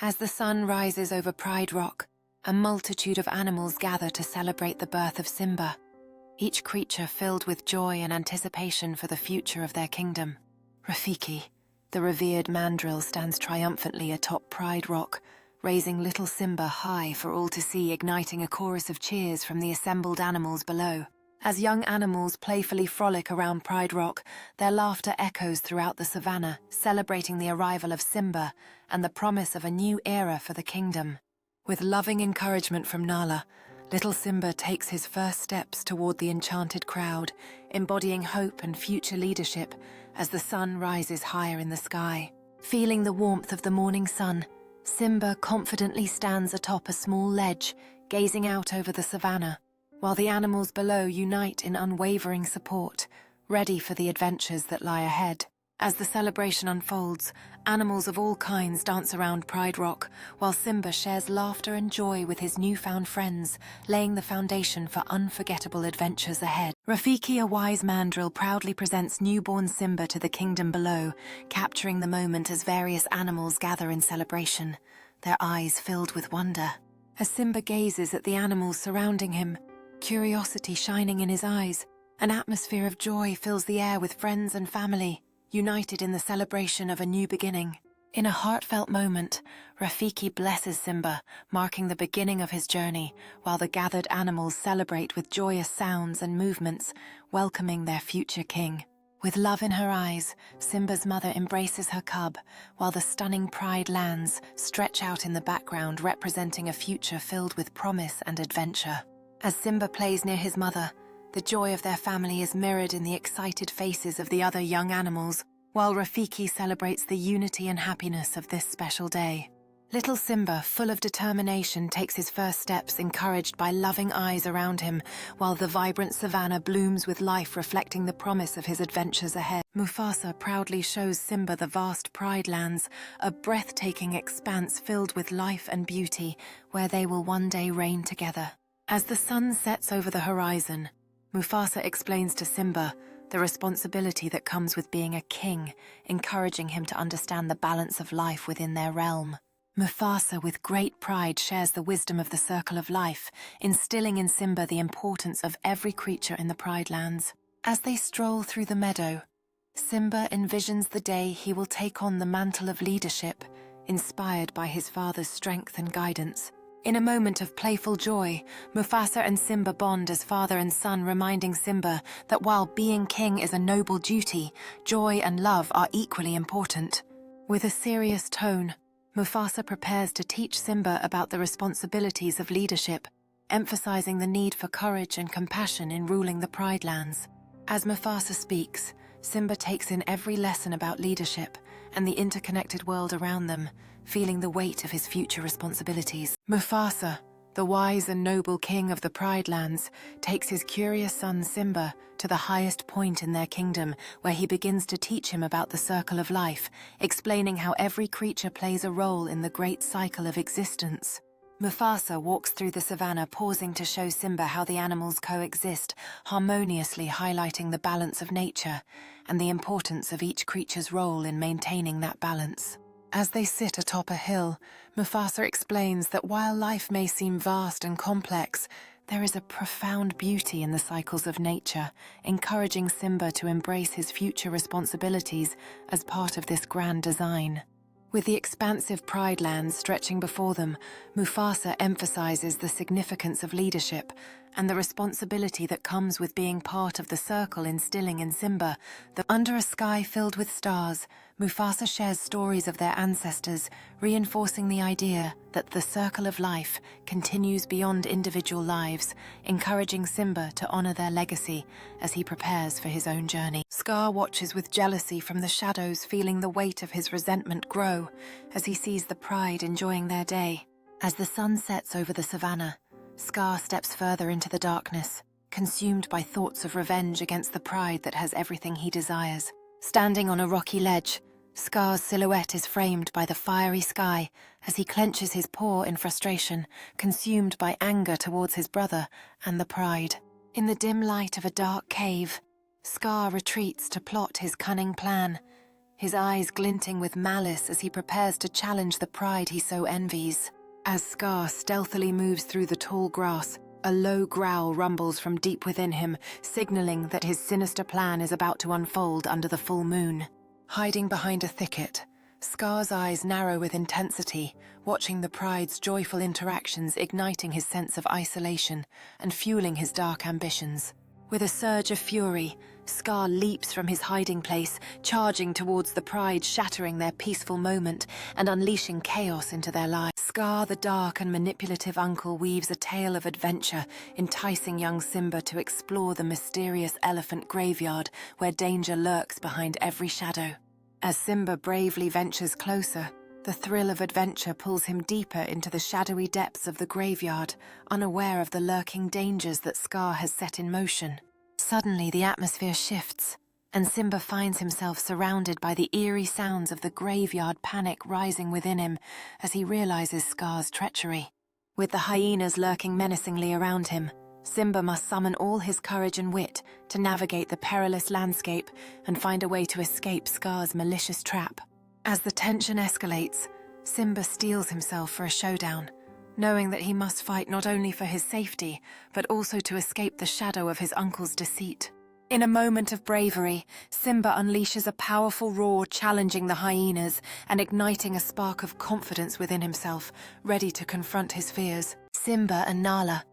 As the sun rises over Pride Rock, a multitude of animals gather to celebrate the birth of Simba, each creature filled with joy and anticipation for the future of their kingdom. Rafiki, the revered mandrill, stands triumphantly atop Pride Rock, raising little Simba high for all to see, igniting a chorus of cheers from the assembled animals below. As young animals playfully frolic around Pride Rock, their laughter echoes throughout the savannah, celebrating the arrival of Simba and the promise of a new era for the kingdom. With loving encouragement from Nala, little Simba takes his first steps toward the enchanted crowd, embodying hope and future leadership as the sun rises higher in the sky. Feeling the warmth of the morning sun, Simba confidently stands atop a small ledge, gazing out over the savannah, while the animals below unite in unwavering support, ready for the adventures that lie ahead. As the celebration unfolds, animals of all kinds dance around Pride Rock, while Simba shares laughter and joy with his newfound friends, laying the foundation for unforgettable adventures ahead. Rafiki, a wise mandrill, proudly presents newborn Simba to the kingdom below, capturing the moment as various animals gather in celebration, their eyes filled with wonder. As Simba gazes at the animals surrounding him, curiosity shining in his eyes, an atmosphere of joy fills the air with friends and family, united in the celebration of a new beginning. In a heartfelt moment, Rafiki blesses Simba, marking the beginning of his journey, while the gathered animals celebrate with joyous sounds and movements, welcoming their future king. With love in her eyes, Simba's mother embraces her cub, while the stunning Pride lands stretch out in the background, representing a future filled with promise and adventure. As Simba plays near his mother, the joy of their family is mirrored in the excited faces of the other young animals, while Rafiki celebrates the unity and happiness of this special day. Little Simba, full of determination, takes his first steps, encouraged by loving eyes around him, while the vibrant savannah blooms with life, reflecting the promise of his adventures ahead. Mufasa proudly shows Simba the vast Pride lands, a breathtaking expanse filled with life and beauty, where they will one day reign together. As the sun sets over the horizon, Mufasa explains to Simba the responsibility that comes with being a king, encouraging him to understand the balance of life within their realm. Mufasa, with great pride, shares the wisdom of the circle of life, instilling in Simba the importance of every creature in the Pride lands. As they stroll through the meadow, Simba envisions the day he will take on the mantle of leadership, inspired by his father's strength and guidance. In a moment of playful joy, Mufasa and Simba bond as father and son, reminding Simba that while being king is a noble duty, joy and love are equally important. With a serious tone, Mufasa prepares to teach Simba about the responsibilities of leadership, emphasizing the need for courage and compassion in ruling the Pride lands. As Mufasa speaks, Simba takes in every lesson about leadership and the interconnected world around them, feeling the weight of his future responsibilities. Mufasa, the wise and noble king of the Pride lands, takes his curious son Simba to the highest point in their kingdom, where he begins to teach him about the circle of life, explaining how every creature plays a role in the great cycle of existence. Mufasa walks through the savannah, pausing to show Simba how the animals coexist, harmoniously highlighting the balance of nature and the importance of each creature's role in maintaining that balance. As they sit atop a hill, Mufasa explains that while life may seem vast and complex, there is a profound beauty in the cycles of nature, encouraging Simba to embrace his future responsibilities as part of this grand design. With the expansive Pride lands stretching before them, Mufasa emphasizes the significance of leadership and the responsibility that comes with being part of the circle, instilling in Simba that under a sky filled with stars, Mufasa shares stories of their ancestors, reinforcing the idea that the circle of life continues beyond individual lives, encouraging Simba to honor their legacy as he prepares for his own journey. Scar watches with jealousy from the shadows, feeling the weight of his resentment grow as he sees the Pride enjoying their day. As the sun sets over the savannah, Scar steps further into the darkness, consumed by thoughts of revenge against the Pride that has everything he desires. Standing on a rocky ledge, Scar's silhouette is framed by the fiery sky as he clenches his paw in frustration, consumed by anger towards his brother and the Pride. In the dim light of a dark cave, Scar retreats to plot his cunning plan, his eyes glinting with malice as he prepares to challenge the pride he so envies. As Scar stealthily moves through the tall grass, a low growl rumbles from deep within him, signaling that his sinister plan is about to unfold under the full moon. Hiding behind a thicket, Scar's eyes narrow with intensity, watching the pride's joyful interactions igniting his sense of isolation and fueling his dark ambitions. With a surge of fury, Scar leaps from his hiding place, charging towards the pride, shattering their peaceful moment and unleashing chaos into their lives. Scar, the dark and manipulative uncle, weaves a tale of adventure, enticing young Simba to explore the mysterious elephant graveyard where danger lurks behind every shadow. As Simba bravely ventures closer, the thrill of adventure pulls him deeper into the shadowy depths of the graveyard, unaware of the lurking dangers that Scar has set in motion. Suddenly, the atmosphere shifts, and Simba finds himself surrounded by the eerie sounds of the graveyard panic rising within him as he realizes Scar's treachery. With the hyenas lurking menacingly around him, Simba must summon all his courage and wit to navigate the perilous landscape and find a way to escape Scar's malicious trap. As the tension escalates, Simba steels himself for a showdown, knowing that he must fight not only for his safety, but also to escape the shadow of his uncle's deceit. In a moment of bravery, Simba unleashes a powerful roar, challenging the hyenas and igniting a spark of confidence within himself, ready to confront his fears. Simba and Nala,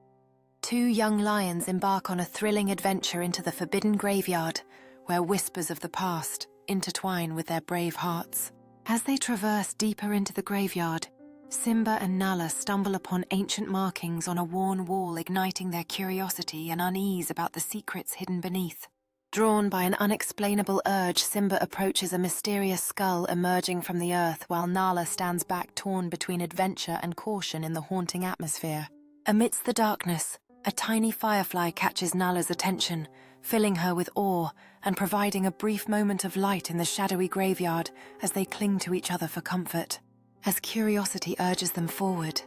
two young lions, embark on a thrilling adventure into the forbidden graveyard, where whispers of the past intertwine with their brave hearts. As they traverse deeper into the graveyard, Simba and Nala stumble upon ancient markings on a worn wall, igniting their curiosity and unease about the secrets hidden beneath. Drawn by an unexplainable urge, Simba approaches a mysterious skull emerging from the earth, while Nala stands back, torn between adventure and caution in the haunting atmosphere. Amidst the darkness, a tiny firefly catches Nala's attention, filling her with awe and providing a brief moment of light in the shadowy graveyard as they cling to each other for comfort. As curiosity urges them forward,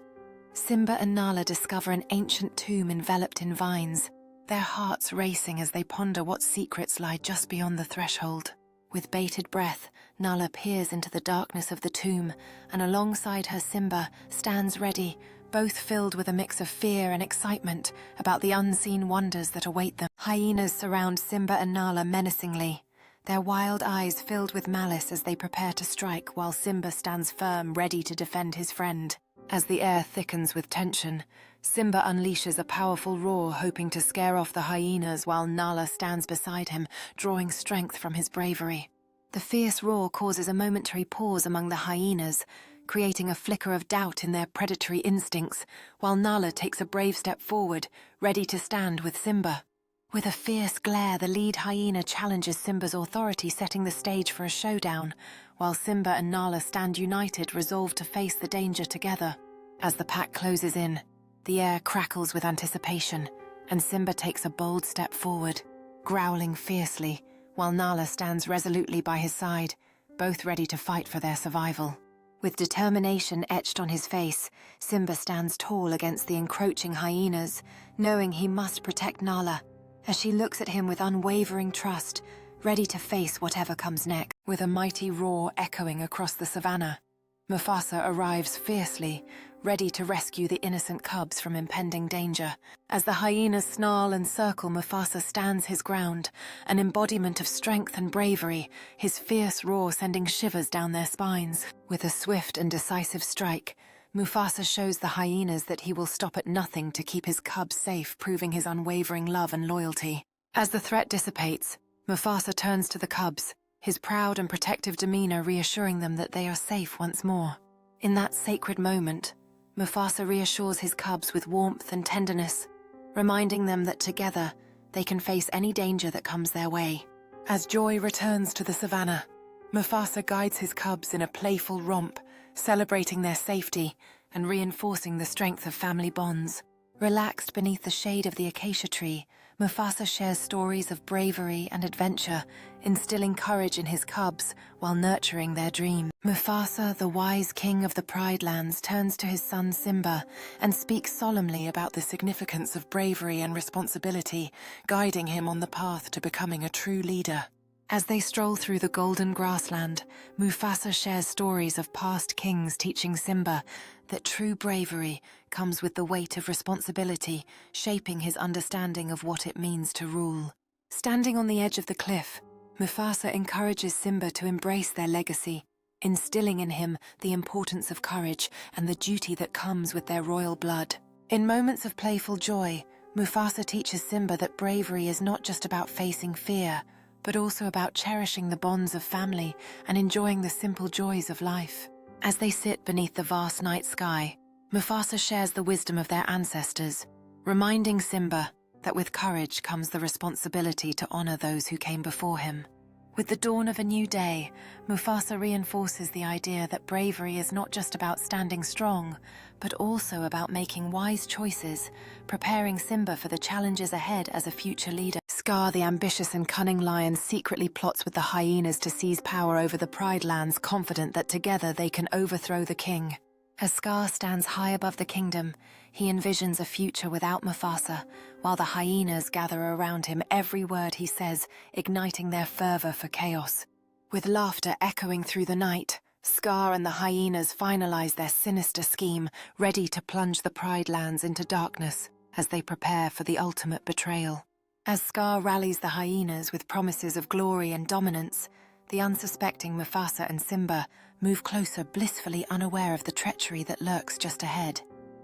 Simba and Nala discover an ancient tomb enveloped in vines, their hearts racing as they ponder what secrets lie just beyond the threshold. With bated breath, Nala peers into the darkness of the tomb, and alongside her Simba stands ready, both filled with a mix of fear and excitement about the unseen wonders that await them. Hyenas surround Simba and Nala menacingly, their wild eyes filled with malice as they prepare to strike, while Simba stands firm, ready to defend his friend. As the air thickens with tension, Simba unleashes a powerful roar, hoping to scare off the hyenas, while Nala stands beside him, drawing strength from his bravery. The fierce roar causes a momentary pause among the hyenas, creating a flicker of doubt in their predatory instincts, while Nala takes a brave step forward, ready to stand with Simba. With a fierce glare, the lead hyena challenges Simba's authority, setting the stage for a showdown, while Simba and Nala stand united, resolved to face the danger together. As the pack closes in, the air crackles with anticipation, and Simba takes a bold step forward, growling fiercely, while Nala stands resolutely by his side, both ready to fight for their survival. With determination etched on his face, Simba stands tall against the encroaching hyenas, knowing he must protect Nala, as she looks at him with unwavering trust, ready to face whatever comes next. With a mighty roar echoing across the savannah, Mufasa arrives fiercely, ready to rescue the innocent cubs from impending danger. As the hyenas snarl and circle, Mufasa stands his ground, an embodiment of strength and bravery, his fierce roar sending shivers down their spines. With a swift and decisive strike, Mufasa shows the hyenas that he will stop at nothing to keep his cubs safe, proving his unwavering love and loyalty. As the threat dissipates, Mufasa turns to the cubs, his proud and protective demeanor reassuring them that they are safe once more. In that sacred moment, Mufasa reassures his cubs with warmth and tenderness, reminding them that together they can face any danger that comes their way. As joy returns to the savannah, Mufasa guides his cubs in a playful romp, celebrating their safety and reinforcing the strength of family bonds. Relaxed beneath the shade of the acacia tree, Mufasa shares stories of bravery and adventure, instilling courage in his cubs while nurturing their dreams. Mufasa, the wise king of the Pride Lands, turns to his son Simba and speaks solemnly about the significance of bravery and responsibility, guiding him on the path to becoming a true leader. As they stroll through the golden grassland, Mufasa shares stories of past kings teaching Simba that true bravery comes with the weight of responsibility, shaping his understanding of what it means to rule. Standing on the edge of the cliff, Mufasa encourages Simba to embrace their legacy, instilling in him the importance of courage and the duty that comes with their royal blood. In moments of playful joy, Mufasa teaches Simba that bravery is not just about facing fear, but also about cherishing the bonds of family and enjoying the simple joys of life. As they sit beneath the vast night sky, Mufasa shares the wisdom of their ancestors, reminding Simba that with courage comes the responsibility to honor those who came before him. With the dawn of a new day, Mufasa reinforces the idea that bravery is not just about standing strong, but also about making wise choices, preparing Simba for the challenges ahead as a future leader. Scar, the ambitious and cunning lion, secretly plots with the hyenas to seize power over the Pride Lands, confident that together they can overthrow the king. As Scar stands high above the kingdom, he envisions a future without Mufasa, while the hyenas gather around him, every word he says igniting their fervor for chaos. With laughter echoing through the night, Scar and the hyenas finalize their sinister scheme, ready to plunge the Pride Lands into darkness as they prepare for the ultimate betrayal. As Scar rallies the hyenas with promises of glory and dominance, the unsuspecting Mufasa and Simba move closer, blissfully unaware of the treachery that lurks just ahead.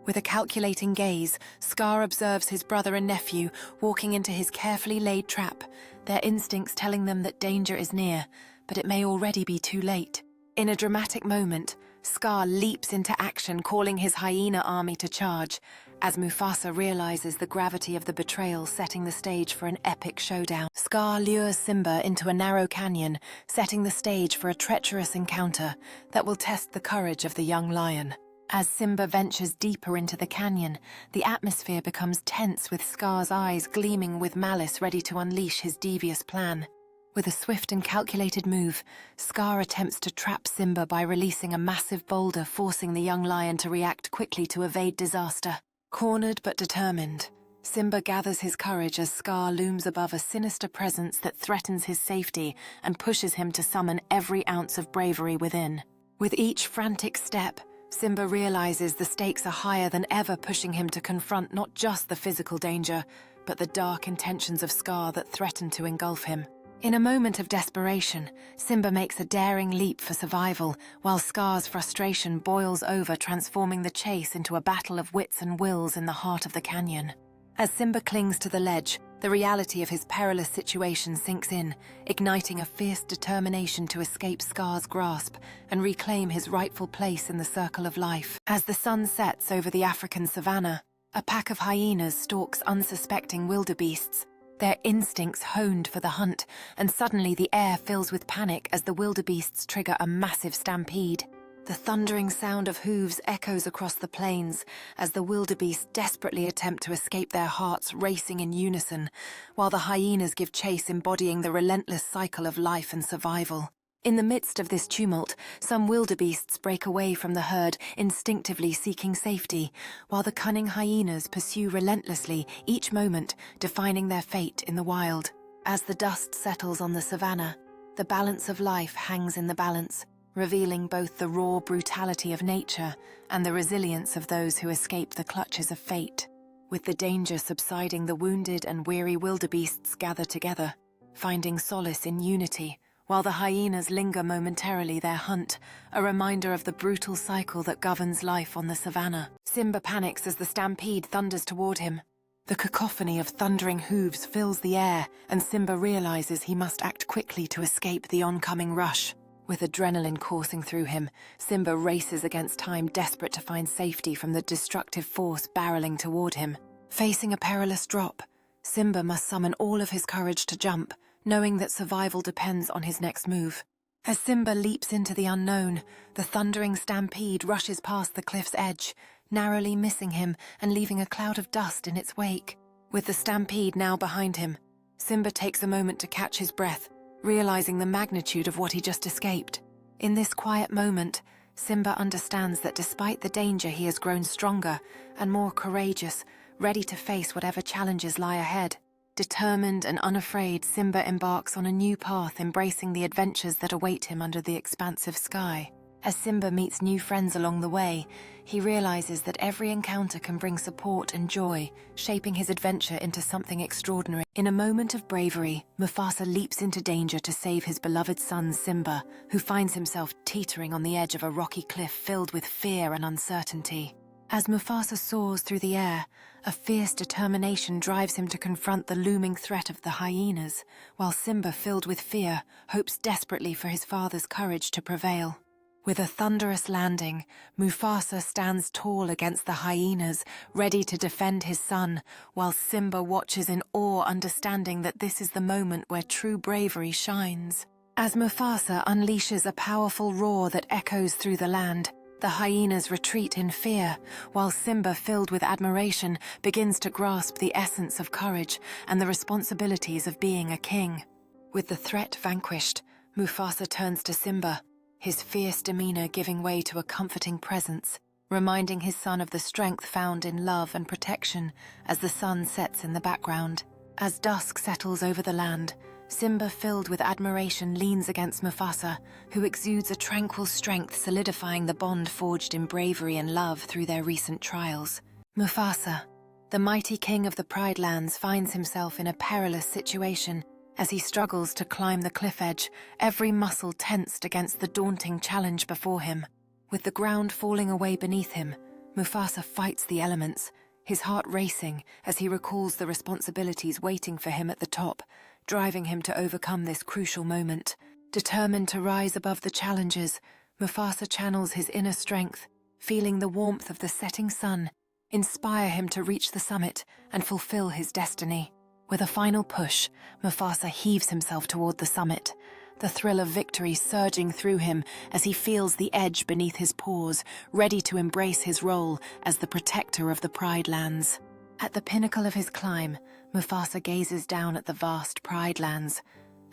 With a calculating gaze, Scar observes his brother and nephew walking into his carefully laid trap, their instincts telling them that danger is near, but it may already be too late. In a dramatic moment, Scar leaps into action, calling his hyena army to charge, as Mufasa realizes the gravity of the betrayal, setting the stage for an epic showdown. Scar lures Simba into a narrow canyon, setting the stage for a treacherous encounter that will test the courage of the young lion. As Simba ventures deeper into the canyon, the atmosphere becomes tense, with Scar's eyes gleaming with malice, ready to unleash his devious plan. With a swift and calculated move, Scar attempts to trap Simba by releasing a massive boulder, forcing the young lion to react quickly to evade disaster. Cornered but determined, Simba gathers his courage as Scar looms above a sinister presence that threatens his safety and pushes him to summon every ounce of bravery within. With each frantic step, Simba realizes the stakes are higher than ever, pushing him to confront not just the physical danger, but the dark intentions of Scar that threaten to engulf him. In a moment of desperation, Simba makes a daring leap for survival, while Scar's frustration boils over, transforming the chase into a battle of wits and wills in the heart of the canyon. As Simba clings to the ledge, the reality of his perilous situation sinks in, igniting a fierce determination to escape Scar's grasp and reclaim his rightful place in the circle of life. As the sun sets over the African savanna, a pack of hyenas stalks unsuspecting wildebeests, their instincts honed for the hunt, and suddenly the air fills with panic as the wildebeests trigger a massive stampede. The thundering sound of hooves echoes across the plains as the wildebeests desperately attempt to escape, their hearts racing in unison, while the hyenas give chase, embodying the relentless cycle of life and survival. In the midst of this tumult, some wildebeests break away from the herd, instinctively seeking safety, while the cunning hyenas pursue relentlessly, each moment defining their fate in the wild. As the dust settles on the savanna, the balance of life hangs in the balance, revealing both the raw brutality of nature and the resilience of those who escape the clutches of fate. With the danger subsiding, the wounded and weary wildebeests gather together, finding solace in unity, while the hyenas linger momentarily, their hunt, a reminder of the brutal cycle that governs life on the savanna. Simba panics as the stampede thunders toward him. The cacophony of thundering hooves fills the air, and Simba realizes he must act quickly to escape the oncoming rush. With adrenaline coursing through him, Simba races against time, desperate to find safety from the destructive force barreling toward him. Facing a perilous drop, Simba must summon all of his courage to jump, knowing that survival depends on his next move. As Simba leaps into the unknown, the thundering stampede rushes past the cliff's edge, narrowly missing him and leaving a cloud of dust in its wake. With the stampede now behind him, Simba takes a moment to catch his breath, realizing the magnitude of what he just escaped. In this quiet moment, Simba understands that despite the danger, he has grown stronger and more courageous, ready to face whatever challenges lie ahead. Determined and unafraid, Simba embarks on a new path, embracing the adventures that await him under the expansive sky. As Simba meets new friends along the way, he realizes that every encounter can bring support and joy, shaping his adventure into something extraordinary. In a moment of bravery, Mufasa leaps into danger to save his beloved son Simba, who finds himself teetering on the edge of a rocky cliff filled with fear and uncertainty. As Mufasa soars through the air, a fierce determination drives him to confront the looming threat of the hyenas, while Simba, filled with fear, hopes desperately for his father's courage to prevail. With a thunderous landing, Mufasa stands tall against the hyenas, ready to defend his son, while Simba watches in awe, understanding that this is the moment where true bravery shines. As Mufasa unleashes a powerful roar that echoes through the land, the hyenas retreat in fear, while Simba, filled with admiration, begins to grasp the essence of courage and the responsibilities of being a king. With the threat vanquished, Mufasa turns to Simba, his fierce demeanor giving way to a comforting presence, reminding his son of the strength found in love and protection as the sun sets in the background. As dusk settles over the land, Simba, filled with admiration, leans against Mufasa, who exudes a tranquil strength, solidifying the bond forged in bravery and love through their recent trials. Mufasa, the mighty king of the Pride Lands, finds himself in a perilous situation. As he struggles to climb the cliff edge, every muscle tensed against the daunting challenge before him. With the ground falling away beneath him, Mufasa fights the elements, his heart racing as he recalls the responsibilities waiting for him at the top, driving him to overcome this crucial moment. Determined to rise above the challenges, Mufasa channels his inner strength, feeling the warmth of the setting sun inspire him to reach the summit and fulfill his destiny. With a final push, Mufasa heaves himself toward the summit, the thrill of victory surging through him as he feels the edge beneath his paws, ready to embrace his role as the protector of the Pride Lands. At the pinnacle of his climb, Mufasa gazes down at the vast Pride Lands,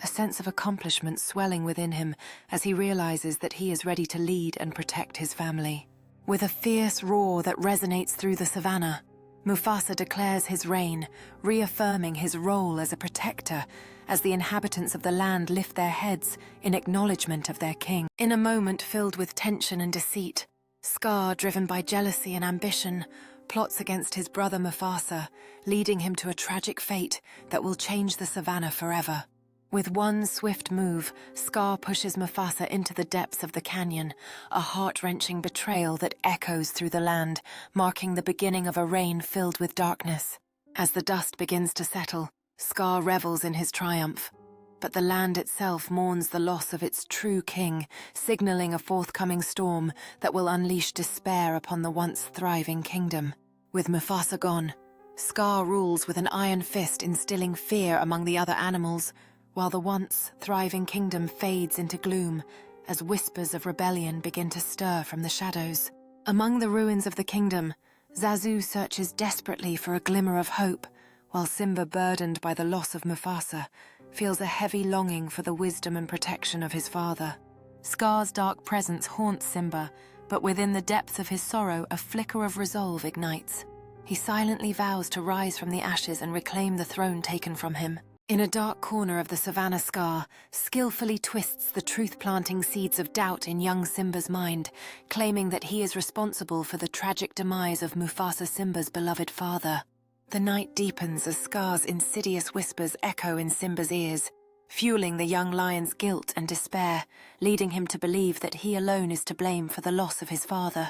a sense of accomplishment swelling within him as he realizes that he is ready to lead and protect his family. With a fierce roar that resonates through the savannah, Mufasa declares his reign, reaffirming his role as a protector as the inhabitants of the land lift their heads in acknowledgement of their king. In a moment filled with tension and deceit, Scar, driven by jealousy and ambition, plots against his brother Mufasa, leading him to a tragic fate that will change the savannah forever. With one swift move, Scar pushes Mufasa into the depths of the canyon, a heart-wrenching betrayal that echoes through the land, marking the beginning of a reign filled with darkness. As the dust begins to settle, Scar revels in his triumph, but the land itself mourns the loss of its true king, signaling a forthcoming storm that will unleash despair upon the once thriving kingdom. With Mufasa gone, Scar rules with an iron fist, instilling fear among the other animals, while the once thriving kingdom fades into gloom as whispers of rebellion begin to stir from the shadows. Among the ruins of the kingdom, Zazu searches desperately for a glimmer of hope, while Simba, burdened by the loss of Mufasa, feels a heavy longing for the wisdom and protection of his father. Scar's dark presence haunts Simba, but within the depths of his sorrow, a flicker of resolve ignites. He silently vows to rise from the ashes and reclaim the throne taken from him. In a dark corner of the savannah, Scar skillfully twists the truth-planting seeds of doubt in young Simba's mind, claiming that he is responsible for the tragic demise of Mufasa, Simba's beloved father. The night deepens as Scar's insidious whispers echo in Simba's ears, fueling the young lion's guilt and despair, leading him to believe that he alone is to blame for the loss of his father.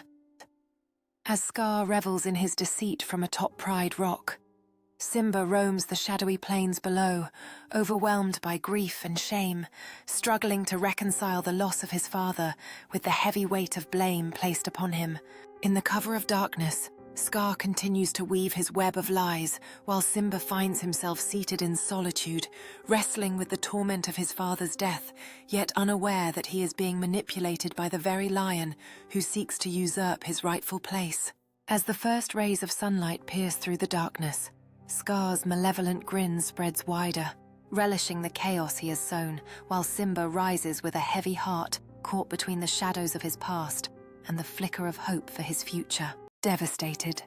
As Scar revels in his deceit from atop Pride Rock, Simba roams the shadowy plains below, overwhelmed by grief and shame, struggling to reconcile the loss of his father with the heavy weight of blame placed upon him. In the cover of darkness, Scar continues to weave his web of lies, while Simba finds himself seated in solitude, wrestling with the torment of his father's death, yet unaware that he is being manipulated by the very lion who seeks to usurp his rightful place. As the first rays of sunlight pierce through the darkness, Scar's malevolent grin spreads wider, relishing the chaos he has sown, while Simba rises with a heavy heart caught between the shadows of his past and the flicker of hope for his future. Devastated,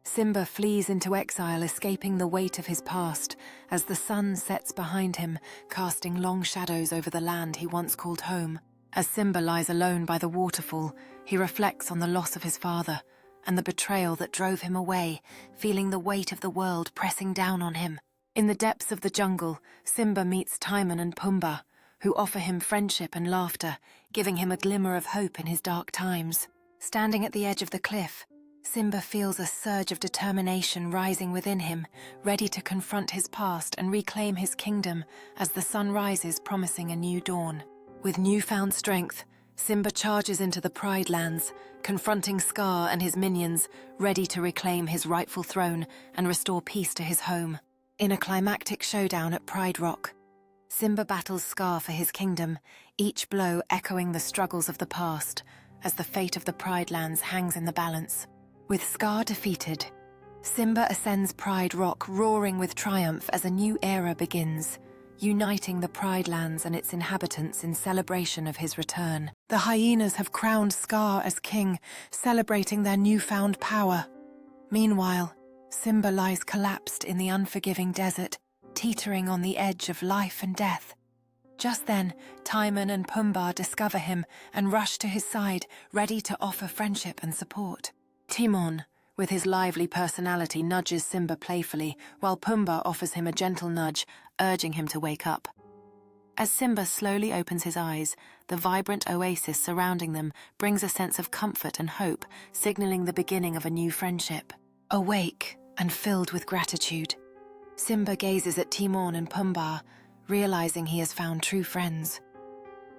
Simba flees into exile, escaping the weight of his past, as the sun sets behind him, casting long shadows over the land he once called home. As Simba lies alone by the waterfall, he reflects on the loss of his father and the betrayal that drove him away, feeling the weight of the world pressing down on him. In the depths of the jungle, Simba meets Timon and Pumbaa, who offer him friendship and laughter, giving him a glimmer of hope in his dark times. Standing at the edge of the cliff, Simba feels a surge of determination rising within him, ready to confront his past and reclaim his kingdom as the sun rises, promising a new dawn. With newfound strength, Simba charges into the Pride Lands, confronting Scar and his minions, ready to reclaim his rightful throne and restore peace to his home. In a climactic showdown at Pride Rock, Simba battles Scar for his kingdom, each blow echoing the struggles of the past, as the fate of the Pride Lands hangs in the balance. With Scar defeated, Simba ascends Pride Rock, roaring with triumph as a new era begins, uniting the Pride Lands and its inhabitants in celebration of his return. The hyenas have crowned Scar as king, celebrating their newfound power. Meanwhile, Simba lies collapsed in the unforgiving desert, teetering on the edge of life and death. Just then, Timon and Pumbaa discover him and rush to his side, ready to offer friendship and support. Timon, with his lively personality, nudges Simba playfully, while Pumbaa offers him a gentle nudge, urging him to wake up. As Simba slowly opens his eyes, the vibrant oasis surrounding them brings a sense of comfort and hope, signaling the beginning of a new friendship. Awake and filled with gratitude, Simba gazes at Timon and Pumbaa, realizing he has found true friends.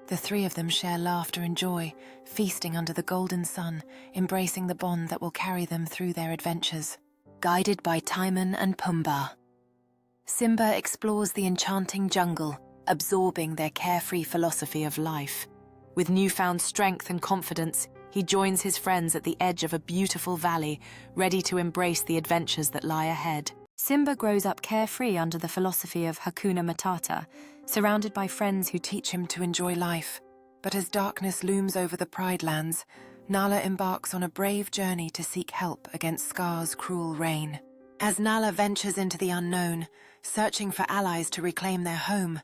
The three of them share laughter and joy, feasting under the golden sun, embracing the bond that will carry them through their adventures. Guided by Timon and Pumbaa, Simba explores the enchanting jungle, absorbing their carefree philosophy of life. With newfound strength and confidence, he joins his friends at the edge of a beautiful valley, ready to embrace the adventures that lie ahead. Simba grows up carefree under the philosophy of Hakuna Matata, surrounded by friends who teach him to enjoy life. But as darkness looms over the Pride Lands, Nala embarks on a brave journey to seek help against Scar's cruel reign. As Nala ventures into the unknown, searching for allies to reclaim their home,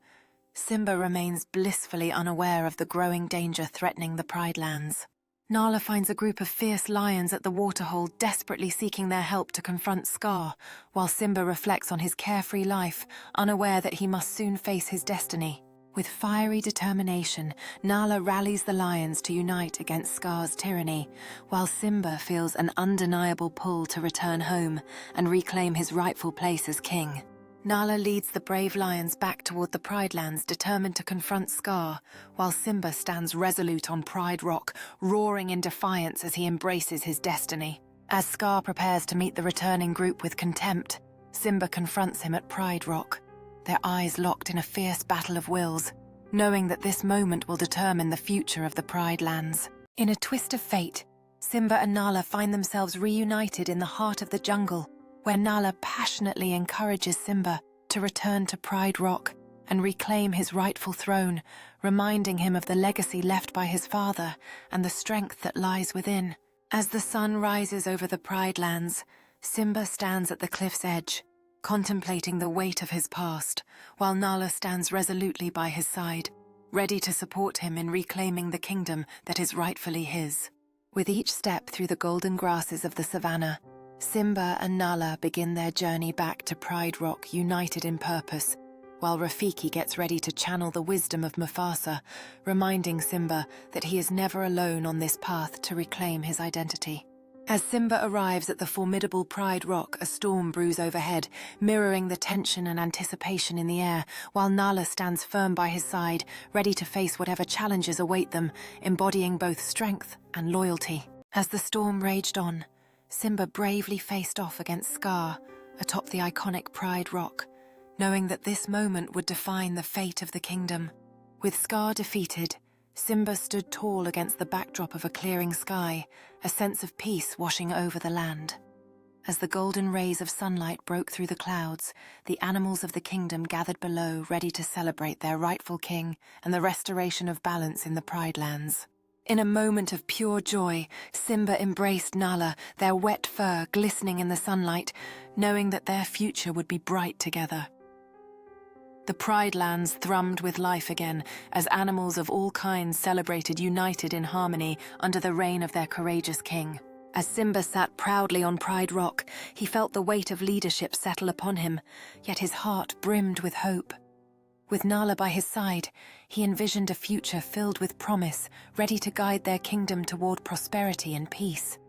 Simba remains blissfully unaware of the growing danger threatening the Pride Lands. Nala finds a group of fierce lions at the waterhole, desperately seeking their help to confront Scar, while Simba reflects on his carefree life, unaware that he must soon face his destiny. With fiery determination, Nala rallies the lions to unite against Scar's tyranny, while Simba feels an undeniable pull to return home and reclaim his rightful place as king. Nala leads the brave lions back toward the Pride Lands, determined to confront Scar, while Simba stands resolute on Pride Rock, roaring in defiance as he embraces his destiny. As Scar prepares to meet the returning group with contempt, Simba confronts him at Pride Rock, their eyes locked in a fierce battle of wills, knowing that this moment will determine the future of the Pride Lands. In a twist of fate, Simba and Nala find themselves reunited in the heart of the jungle, where Nala passionately encourages Simba to return to Pride Rock and reclaim his rightful throne, reminding him of the legacy left by his father and the strength that lies within. As the sun rises over the Pride Lands, Simba stands at the cliff's edge, contemplating the weight of his past, while Nala stands resolutely by his side, ready to support him in reclaiming the kingdom that is rightfully his. With each step through the golden grasses of the savannah, Simba and Nala begin their journey back to Pride Rock, united in purpose, while Rafiki gets ready to channel the wisdom of Mufasa, reminding Simba that he is never alone on this path to reclaim his identity. As Simba arrives at the formidable Pride Rock, a storm brews overhead, mirroring the tension and anticipation in the air, while Nala stands firm by his side, ready to face whatever challenges await them, embodying both strength and loyalty. As the storm raged on, Simba bravely faced off against Scar atop the iconic Pride Rock, knowing that this moment would define the fate of the kingdom. With Scar defeated, Simba stood tall against the backdrop of a clearing sky, a sense of peace washing over the land. As the golden rays of sunlight broke through the clouds, the animals of the kingdom gathered below, ready to celebrate their rightful king and the restoration of balance in the Pride Lands. In a moment of pure joy, Simba embraced Nala, their wet fur glistening in the sunlight, knowing that their future would be bright together. The Pride Lands thrummed with life again, as animals of all kinds celebrated united in harmony under the reign of their courageous king. As Simba sat proudly on Pride Rock, he felt the weight of leadership settle upon him, yet his heart brimmed with hope. With Nala by his side, he envisioned a future filled with promise, ready to guide their kingdom toward prosperity and peace.